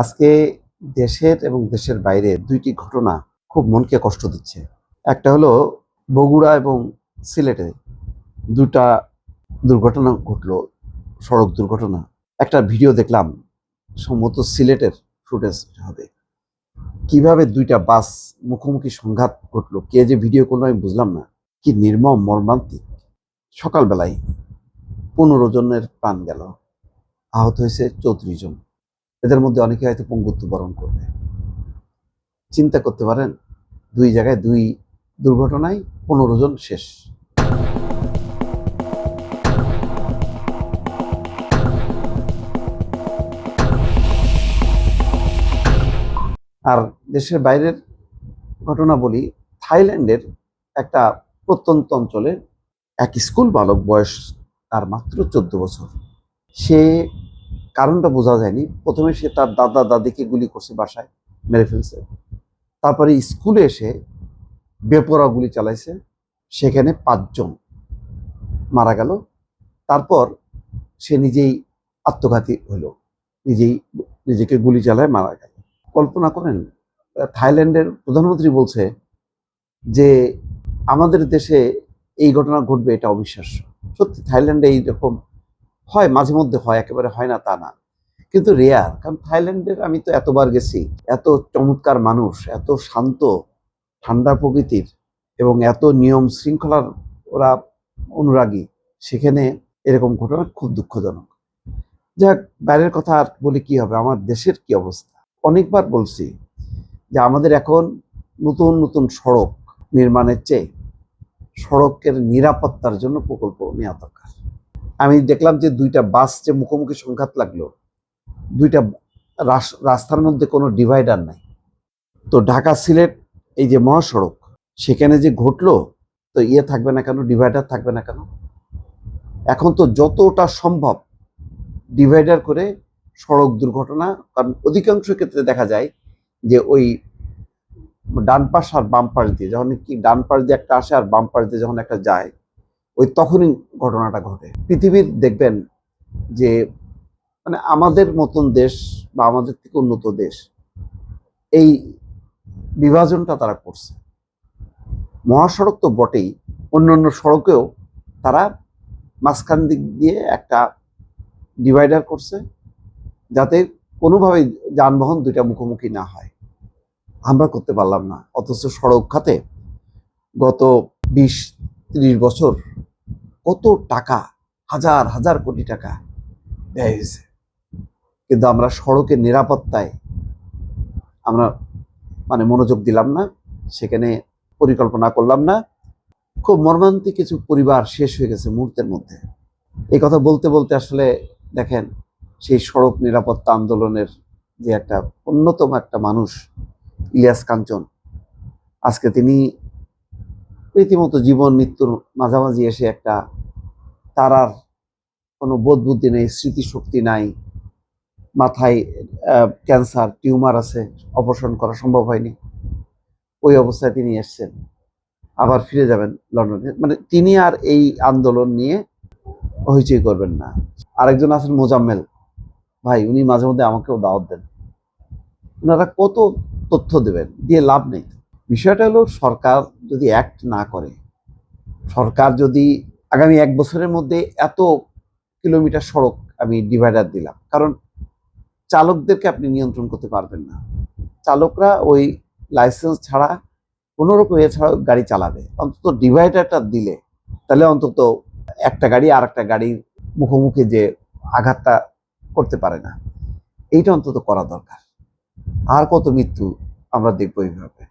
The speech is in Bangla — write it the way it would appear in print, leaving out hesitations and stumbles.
আজকে দেশের এবং দেশের বাইরে দুইটি ঘটনা খুব মনকে কষ্ট দিচ্ছে। একটা হলো বগুড়া এবং সিলেটে দুটা দুর্ঘটনা ঘটলো, সড়ক দুর্ঘটনা। একটা ভিডিও দেখলাম, সম্ভবত সিলেটের ফুটেজ হবে। কিভাবে দুইটা বাস মুখোমুখি সংঘাত ঘটলো, কে যে ভিডিও করলো আমি বুঝলাম না। কি নির্মম, মর্মান্তিক। সকালবেলায় 15 জনের প্রাণ গেল, আহত হয়েছে 34 জন। এদের মধ্যে অনেকে হয়তো পঙ্গুত্ব বরণ করবে। চিন্তা করতে পারেন, দুই জায়গায় দুই দুর্ঘটনায় 15 জন শেষ। আর দেশের বাইরের ঘটনা বলি, থাইল্যান্ডের একটা প্রত্যন্ত অঞ্চলে এক স্কুল বালক, বয়স তার মাত্র 14 বছর। সে কারণটা বোঝা যায়নি। প্রথমে সে তার দাদা দাদিকে গুলি করছে, বাসায় মেরে ফেলছে। তারপরে স্কুলে এসে বেপরোয়া গুলি চালাইছে, সেখানে 5 জন মারা গেল। তারপর সে নিজেই আত্মঘাতী হলো, নিজেকে গুলি চালায় মারা গেল। কল্পনা করেন, থাইল্যান্ডের প্রধানমন্ত্রী বলছে যে আমাদের দেশে এই ঘটনা ঘটবে, এটা অবিশ্বাস্য। সত্যি থাইল্যান্ডে এইরকম হয়, মাঝে মধ্যে হয়, একেবারে হয় না তা না, কিন্তু রেয়ার। কারণ থাইল্যান্ডের আমি তো এতবার গেছি, এত চমৎকার মানুষ, এত শান্ত, ঠান্ডা প্রকৃতির, এবং এত নিয়ম শৃঙ্খলার ওরা অনুরাগী। সেখানে এরকম ঘটনা খুব দুঃখজনক। যাক, বাইরের কথা আর বলে কি হবে, আমার দেশের কি অবস্থা। অনেকবার বলছি যে আমাদের এখন নতুন নতুন সড়ক নির্মাণের চেয়ে সড়কের নিরাপত্তার জন্য প্রকল্প নেওয়া দরকার। আমি দেখলাম যে দুইটা বাস যে মুখোমুখি সংঘাত লাগলো, দুইটা রাস্তার মধ্যে কোনো ডিভাইডার নাই। তো ঢাকা সিলেট এই যে মহাসড়ক, সেখানে যে ঘটলো, তো থাকবে না কেন, ডিভাইডার থাকবে না কেন? এখন তো যতটা সম্ভব ডিভাইডার করে সড়ক দুর্ঘটনা, কারণ অধিকাংশ ক্ষেত্রে দেখা যায় যে ওই ডান পাশ আর বাম পাশ দিয়ে, যখন কি ডান পাশ দিয়ে একটা আসে আর বাম পাশ দিয়ে যখন একটা যায়, ওই তখনই ঘটনাটা ঘটে। পৃথিবীর দেখবেন যে মানে আমাদের মতন দেশ বা আমাদের থেকে উন্নত দেশ এই বিভাজনটা তারা করছে। মহাসড়ক তো বটেই, অন্যান্য সড়কেও তারা মাঝখান দিক দিয়ে একটা ডিভাইডার করছে, যাতে কোনোভাবেই যানবাহন দুইটা মুখোমুখি না হয়। আমরা করতে পারলাম না, অথচ সড়ক খাতে গত 20-30 বছর কত টাকা, হাজার হাজার কোটি টাকা ব্যয় হয়েছে, কিন্তু আমরা সড়কের নিরাপত্তায় আমরা মনোযোগ দিলাম না, সেখানে পরিকল্পনা করলাম না। খুব মর্মান্তিক কিছু পরিবার শেষ হয়ে গেছে মুহূর্তের মধ্যে। এই কথা বলতে বলতে আসলে দেখেন, সেই সড়ক নিরাপত্তা আন্দোলনের যে একটা অন্যতম একটা মানুষ, ইলিয়াস কাঞ্চন, আজকে তিনি রীতিমতো জীবন মৃত্যুর মাঝামাঝি এসে একটা, তার আর কোনো বোধ বুদ্ধি নেই, স্মৃতিশক্তি নাই, মাথায় ক্যান্সার টিউমার আছে, অপারেশন করা সম্ভব হয়নি। ওই অবস্থায় তিনি এসছেন, আবার ফিরে যাবেন লন্ডনে। তিনি আর এই আন্দোলন নিয়ে হইচই করবেন না। আরেকজন আছেন মোজাম্মেল ভাই, উনি মাঝে মধ্যে আমাকেও দাওয়াত দেন। ওনারা কত তথ্য দেবেন, দিয়ে লাভ নেই। বিষয়টা হলো, সরকার যদি অ্যাক্ট না করে, সরকার যদি আগামী 1 বছরের মধ্যে এত কিলোমিটার সড়ক আমি ডিভাইডার দিলাম, কারণ চালকদেরকে আপনি নিয়ন্ত্রণ করতে পারবেন না। চালকরা ওই লাইসেন্স ছাড়া, কোনোরকম এছাড়াও গাড়ি চালাবে। অন্তত ডিভাইডারটা দিলে, তাহলে অন্তত একটা গাড়ি আর একটা গাড়ির মুখোমুখি যে আঘাতটা করতে পারে না, এইটা অন্তত করা দরকার। আর কত মৃত্যু আমরা দেখবো এইভাবে।